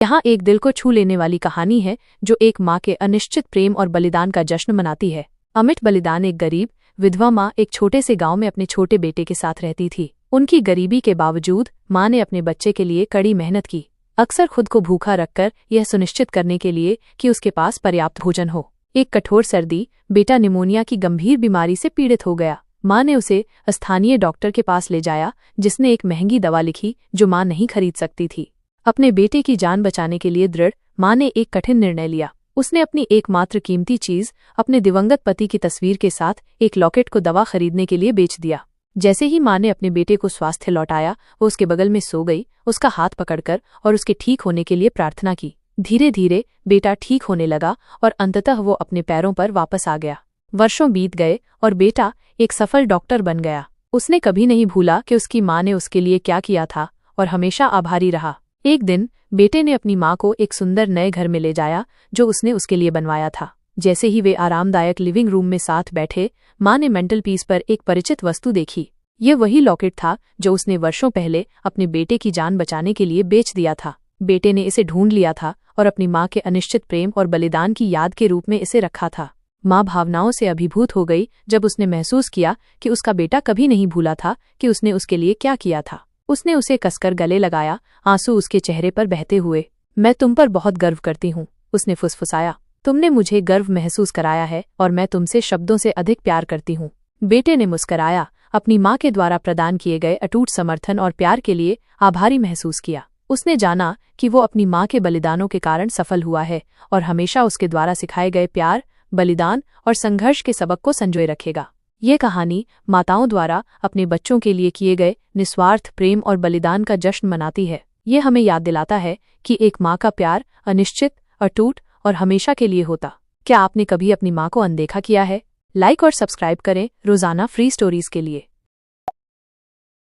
यहाँ एक दिल को छू लेने वाली कहानी है जो एक माँ के अनिश्चित प्रेम और बलिदान का जश्न मनाती है। अमिट बलिदान एक गरीब विधवा माँ एक छोटे से गांव में अपने छोटे बेटे के साथ रहती थी। उनकी गरीबी के बावजूद माँ ने अपने बच्चे के लिए कड़ी मेहनत की, अक्सर खुद को भूखा रखकर यह सुनिश्चित करने के लिए कि उसके पास पर्याप्त भोजन हो। एक कठोर सर्दी, बेटा निमोनिया की गंभीर बीमारी से पीड़ित हो गया। माँ ने उसे स्थानीय डॉक्टर के पास ले जाया, जिसने एक महंगी दवा लिखी जो माँ नहीं खरीद सकती थी। अपने बेटे की जान बचाने के लिए दृढ़ माँ ने एक कठिन निर्णय लिया। उसने अपनी एकमात्र कीमती चीज, अपने दिवंगत पति की तस्वीर के साथ एक लॉकेट को दवा खरीदने के लिए बेच दिया। जैसे ही माँ ने अपने बेटे को स्वास्थ्य लौटाया, वो उसके बगल में सो गई, उसका हाथ पकड़कर, और उसके ठीक होने के लिए प्रार्थना की। धीरे धीरे बेटा ठीक होने लगा और अंततः वो अपने पैरों पर वापस आ गया। वर्षों बीत गए और बेटा एक सफल डॉक्टर बन गया। उसने कभी नहीं भूला कि उसकी माँ ने उसके लिए क्या किया था और हमेशा आभारी रहा। एक दिन बेटे ने अपनी माँ को एक सुंदर नए घर में ले जाया जो उसने उसके लिए बनवाया था। जैसे ही वे आरामदायक लिविंग रूम में साथ बैठे, माँ ने मेंटल पीस पर एक परिचित वस्तु देखी। ये वही लॉकेट था जो उसने वर्षों पहले अपने बेटे की जान बचाने के लिए बेच दिया था। बेटे ने इसे ढूंढ लिया था और अपनी माँ के अनिश्चित प्रेम और बलिदान की याद के रूप में इसे रखा था। माँ भावनाओं से अभिभूत हो गई जब उसने महसूस किया कि उसका बेटा कभी नहीं भूला था कि उसने उसके लिए क्या किया था। उसने उसे कसकर गले लगाया, आंसू उसके चेहरे पर बहते हुए। मैं तुम पर बहुत गर्व करती हूँ, उसने फुसफुसाया। तुमने मुझे गर्व महसूस कराया है और मैं तुमसे शब्दों से अधिक प्यार करती हूँ। बेटे ने मुस्कराया, अपनी माँ के द्वारा प्रदान किए गए अटूट समर्थन और प्यार के लिए आभारी महसूस किया। उसने जाना कि वो अपनी माँ के बलिदानों के कारण सफल हुआ है और हमेशा उसके द्वारा सिखाए गए प्यार, बलिदान और संघर्ष के सबक को संजोए रखेगा। ये कहानी माताओं द्वारा अपने बच्चों के लिए किए गए निस्वार्थ प्रेम और बलिदान का जश्न मनाती है। ये हमें याद दिलाता है कि एक माँ का प्यार अनिश्चित, अटूट और हमेशा के लिए होता। क्या आपने कभी अपनी माँ को अनदेखा किया है? लाइक और सब्सक्राइब करें रोजाना फ्री स्टोरीज के लिए।